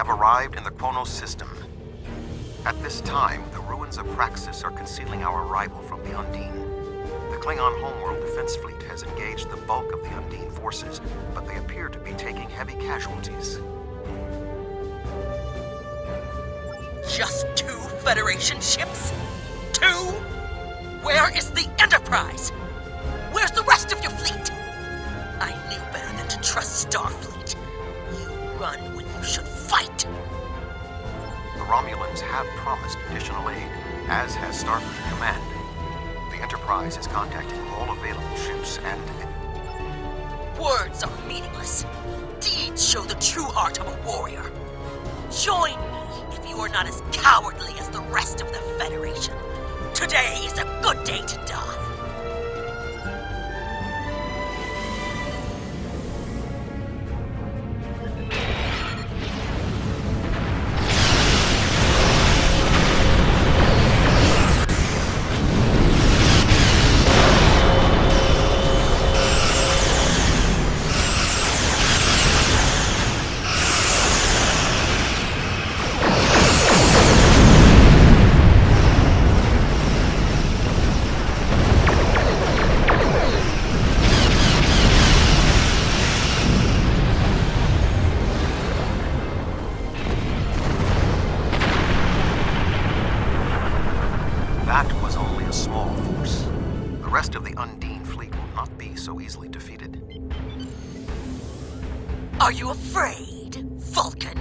have arrived in the Qo'noS system. At this time, the ruins of Praxis are concealing our arrival from the Undine. The Klingon Homeworld defense fleet has engaged the bulk of the Undine forces, but they appear to be taking heavy casualties. Just 2 Federation ships? 2? Where is the Enterprise? Where's the rest of your fleet? I knew better than to trust Starfleet. You run when you should fight. The Romulans have promised additional aid, as has Starfleet Command. The Enterprise is contacting all available ships and... Words are meaningless. Deeds show the true art of a warrior. Join me if you are not as cowardly as the rest of the Federation. Today is a good day to die. That was only a small force. The rest of the Undine fleet will not be so easily defeated. Are you afraid, Vulcan?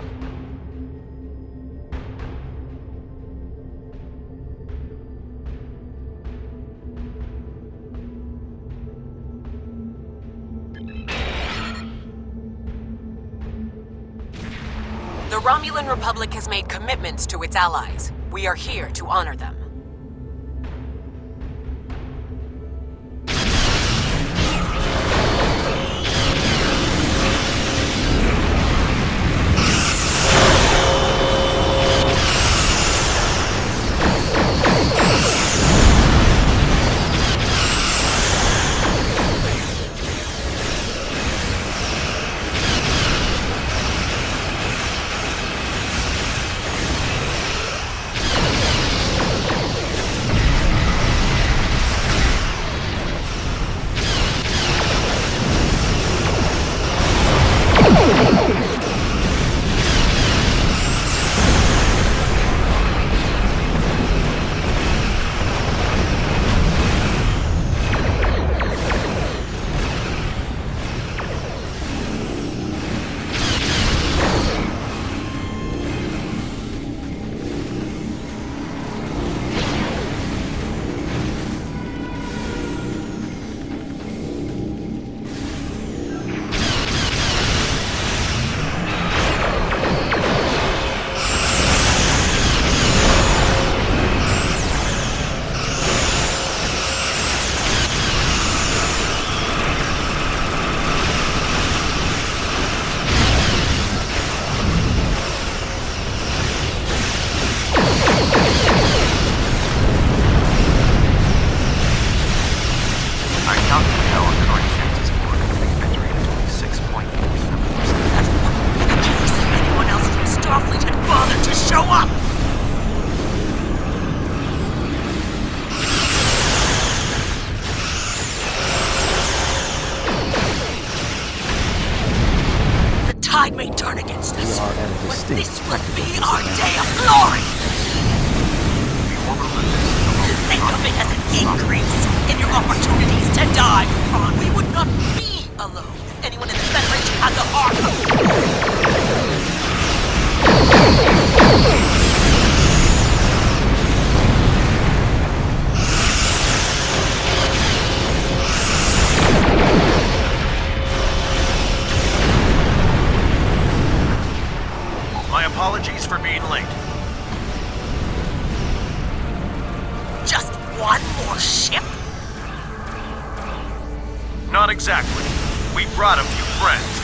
The Romulan Republic has made commitments to its allies. We are here to honor them. Tide may turn against us, but this will be our day of glory! Think of it as an increase in your opportunities to die, Ron. We would not be alone if anyone in the Federation had the heart My apologies for being late. Just one more ship? Not exactly. We brought a few friends.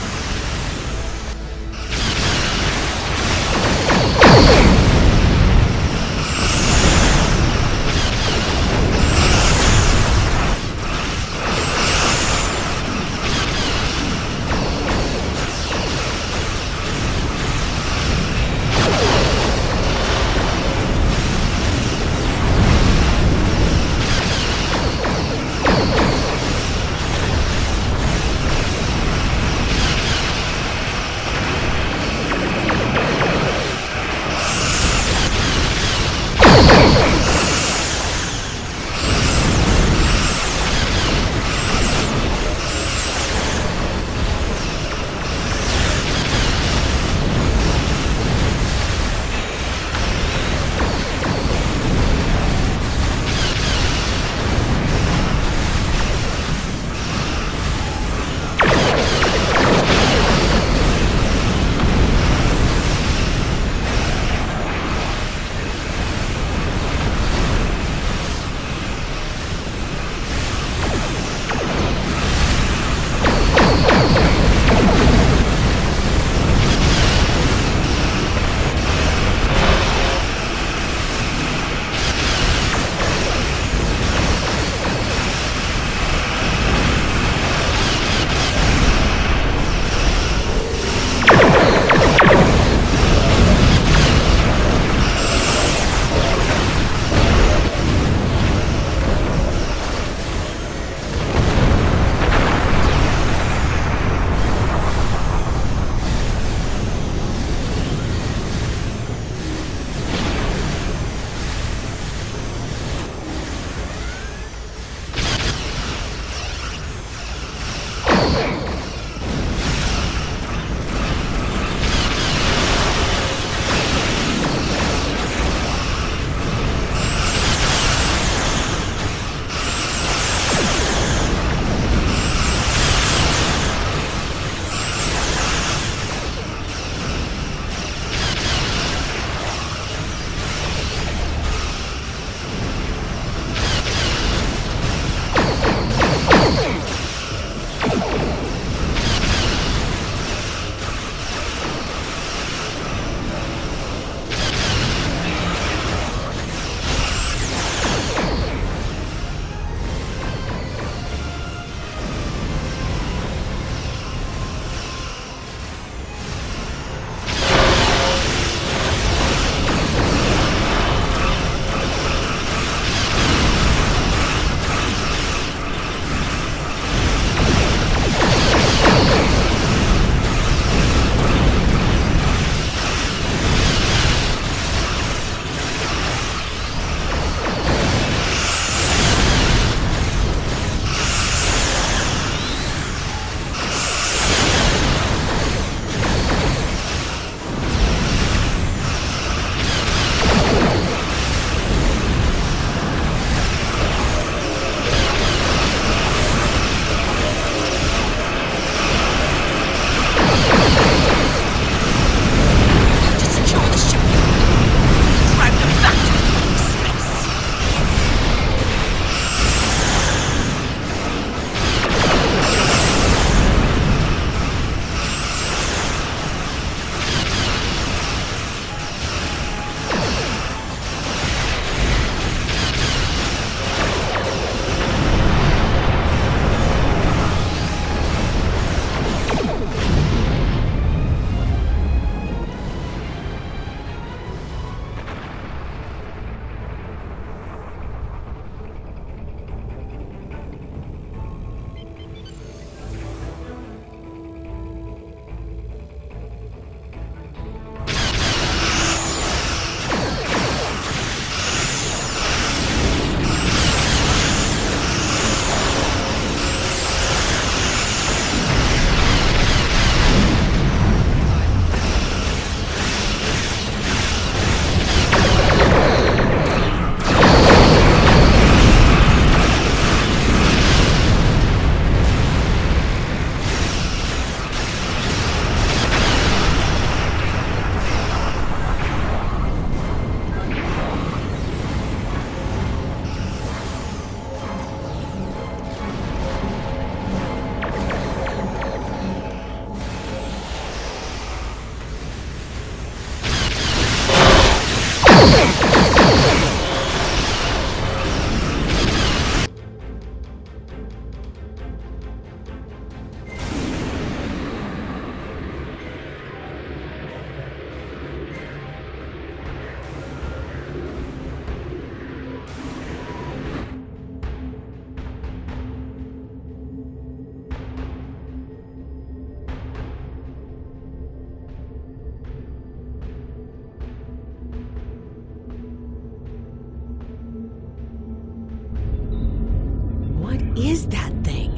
What is that thing?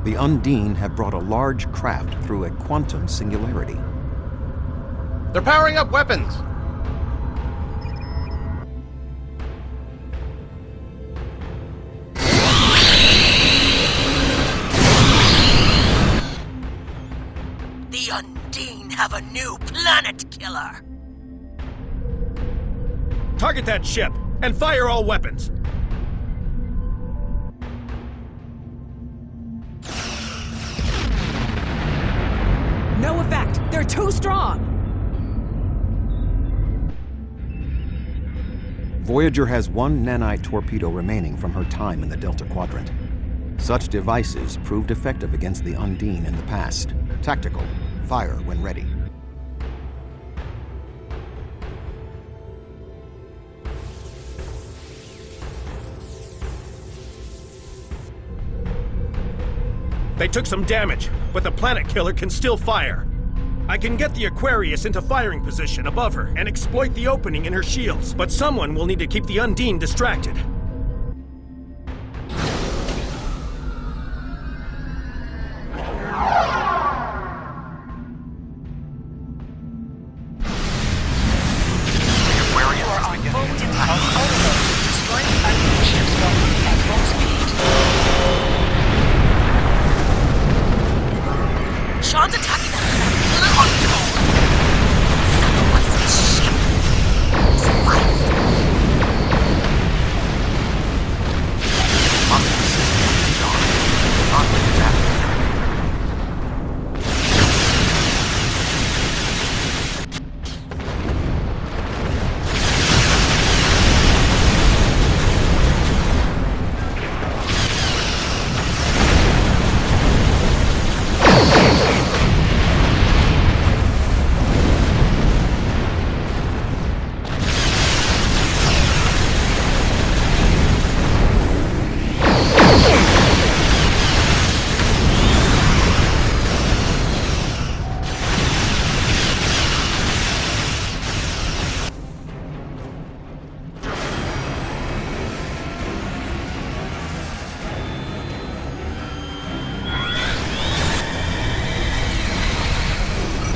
The Undine have brought a large craft through a quantum singularity. They're powering up weapons! The Undine have a new planet killer! Target that ship, and fire all weapons! No effect! They're too strong! Voyager has one nanite torpedo remaining from her time in the Delta Quadrant. Such devices proved effective against the Undine in the past. Tactical. Fire when ready. They took some damage, but the planet killer can still fire. I can get the Aquarius into firing position above her and exploit the opening in her shields, but someone will need to keep the Undine distracted. Sean's attacking that killer on gold! Sacrifice his ship! Survive!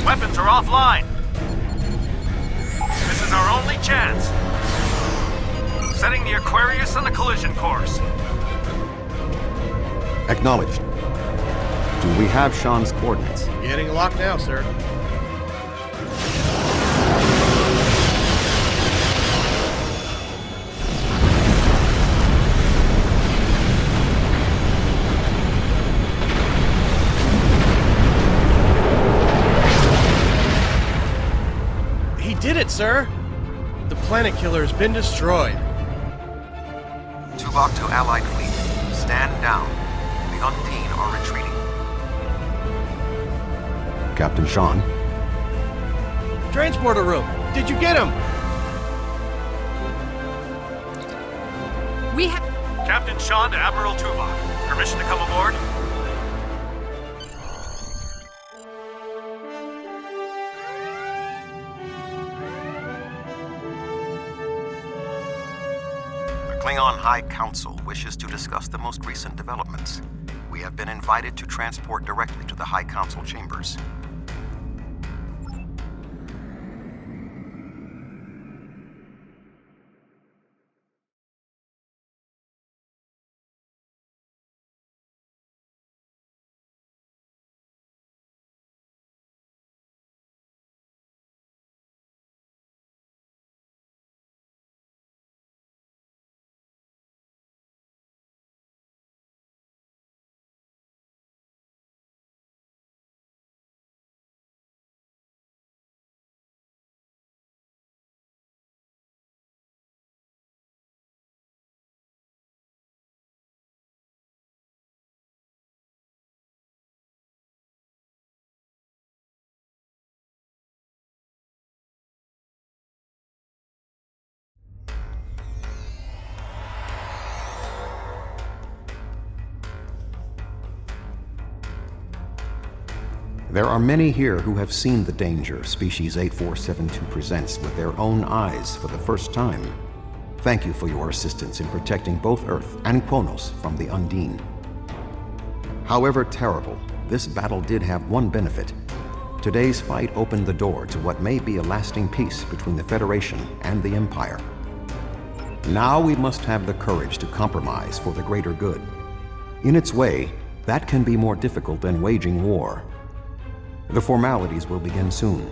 Weapons are offline. This is our only chance. Setting the Aquarius on a collision course. Acknowledged. Do we have Sean's coordinates? Getting locked now, sir. He did it, sir! The planet killer has been destroyed. Tuvok to Allied fleet. Stand down. The Undine are retreating. Captain Sean. Transporter room! Did you get him? We have... Captain Sean to Admiral Tuvok. Permission to come aboard? The Klingon High Council wishes to discuss the most recent developments. We have been invited to transport directly to the High Council chambers. There are many here who have seen the danger Species 8472 presents with their own eyes for the first time. Thank you for your assistance in protecting both Earth and Qo'noS from the Undine. However terrible, this battle did have one benefit. Today's fight opened the door to what may be a lasting peace between the Federation and the Empire. Now we must have the courage to compromise for the greater good. In its way, that can be more difficult than waging war. The formalities will begin soon.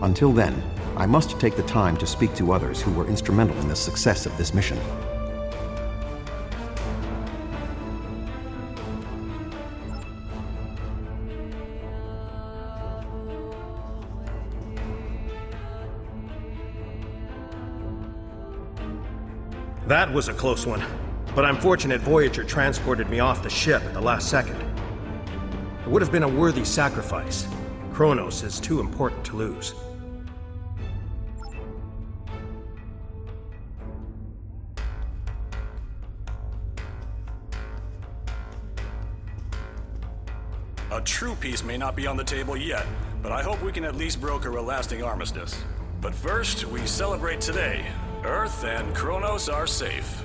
Until then, I must take the time to speak to others who were instrumental in the success of this mission. That was a close one, but I'm fortunate Voyager transported me off the ship at the last second. It would have been a worthy sacrifice. Qo'noS is too important to lose. A true peace may not be on the table yet, but I hope we can at least broker a lasting armistice. But first, we celebrate today. Earth and Qo'noS are safe.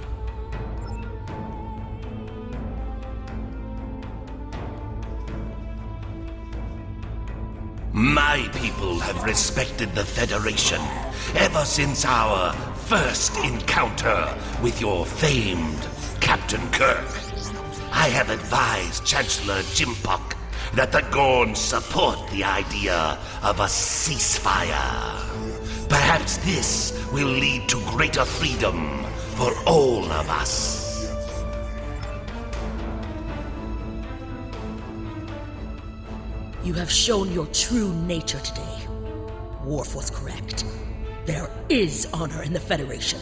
My people have respected the Federation ever since our first encounter with your famed Captain Kirk. I have advised Chancellor Jimpok that the Gorn support the idea of a ceasefire. Perhaps this will lead to greater freedom for all of us. You have shown your true nature today. Worf was correct. There is honor in the Federation.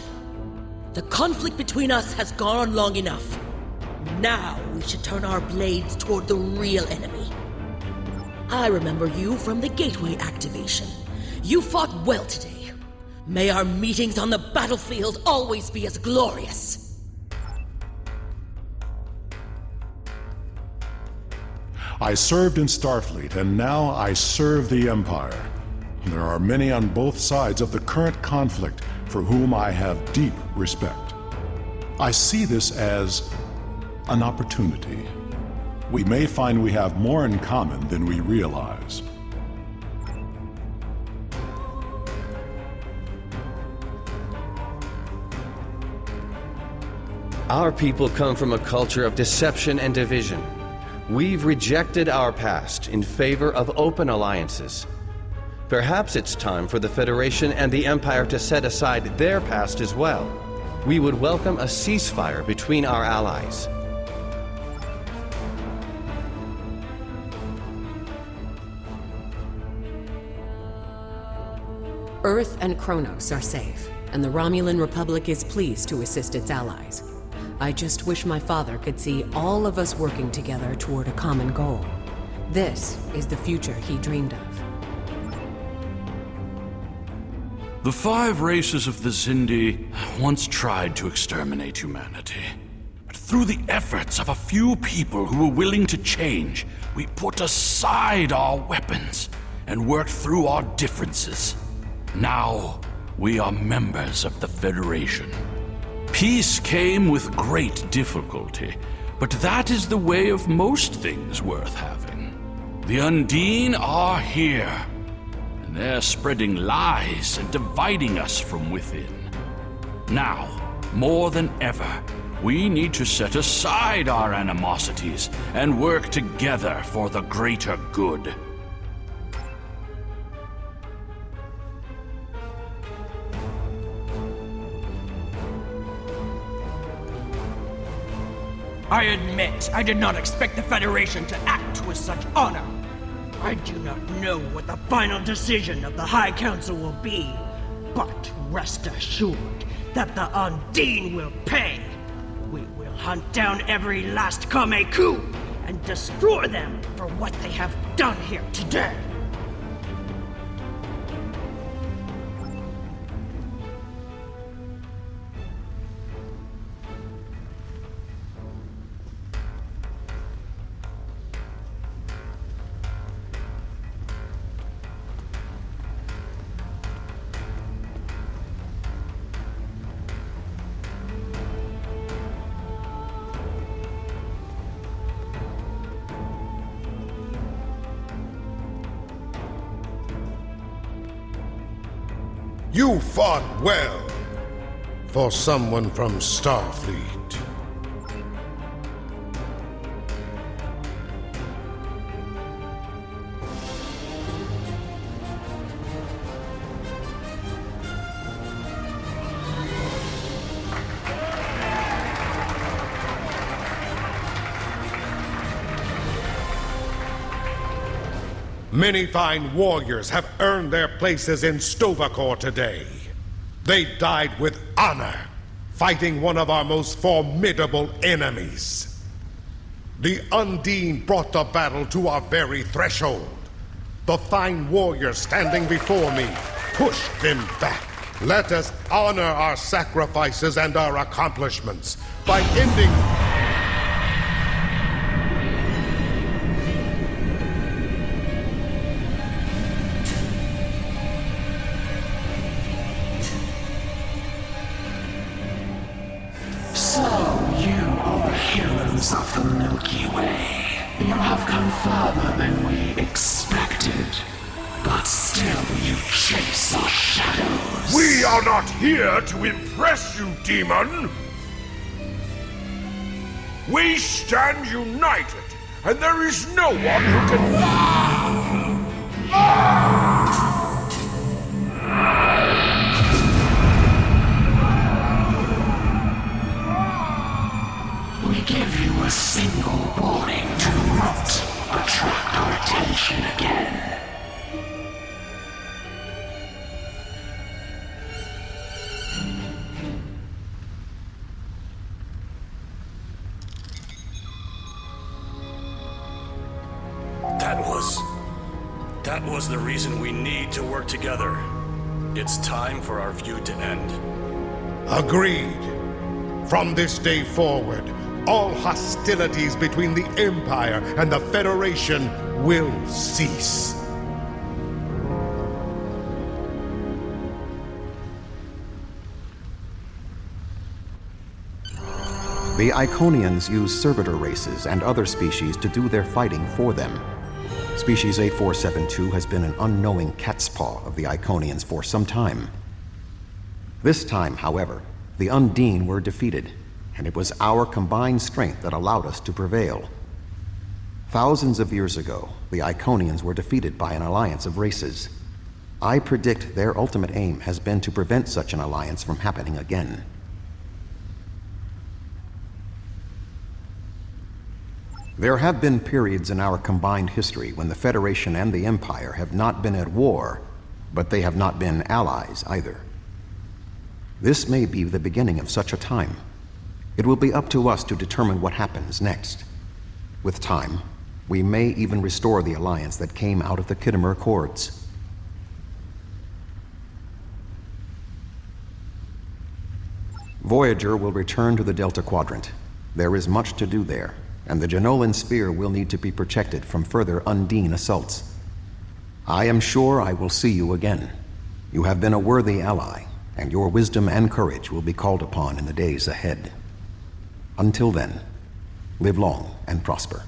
The conflict between us has gone on long enough. Now we should turn our blades toward the real enemy. I remember you from the Gateway activation. You fought well today. May our meetings on the battlefield always be as glorious. I served in Starfleet, and now I serve the Empire. There are many on both sides of the current conflict for whom I have deep respect. I see this as an opportunity. We may find we have more in common than we realize. Our people come from a culture of deception and division. We've rejected our past in favor of open alliances. Perhaps it's time for the Federation and the Empire to set aside their past as well. We would welcome a ceasefire between our allies. Earth and Qo'noS are safe, and the Romulan Republic is pleased to assist its allies. I just wish my father could see all of us working together toward a common goal. This is the future he dreamed of. The 5 races of the Xindi once tried to exterminate humanity. But through the efforts of a few people who were willing to change, we put aside our weapons and worked through our differences. Now, we are members of the Federation. Peace came with great difficulty, but that is the way of most things worth having. The Undine are here, and they're spreading lies and dividing us from within. Now, more than ever, we need to set aside our animosities and work together for the greater good. I admit, I did not expect the Federation to act with such honor. I do not know what the final decision of the High Council will be, but rest assured that the Undine will pay. We will hunt down every last Kameku and destroy them for what they have done here today. You fought well for someone from Starfleet. Many fine warriors have earned their places in Stovacor today. They died with honor, fighting one of our most formidable enemies. The Undine brought the battle to our very threshold. The fine warriors standing before me pushed them back. Let us honor our sacrifices and our accomplishments by ending... Of the Milky Way. You have come further than we expected. But still you chase our shadows. We are not here to impress you, demon! We stand united, and there is no one who can... We give you a single warning to not attract our attention again. That was the reason we need to work together. It's time for our feud to end. Agreed. From this day forward, all hostilities between the Empire and the Federation will cease. The Iconians use servitor races and other species to do their fighting for them. Species 8472 has been an unknowing catspaw of the Iconians for some time. This time, however, the Undine were defeated, and it was our combined strength that allowed us to prevail. Thousands of years ago, the Iconians were defeated by an alliance of races. I predict their ultimate aim has been to prevent such an alliance from happening again. There have been periods in our combined history when the Federation and the Empire have not been at war, but they have not been allies either. This may be the beginning of such a time. It will be up to us to determine what happens next. With time, we may even restore the alliance that came out of the Khitomer Accords. Voyager will return to the Delta Quadrant. There is much to do there, and the Jenolan Sphere will need to be protected from further Undine assaults. I am sure I will see you again. You have been a worthy ally, and your wisdom and courage will be called upon in the days ahead. Until then, live long and prosper.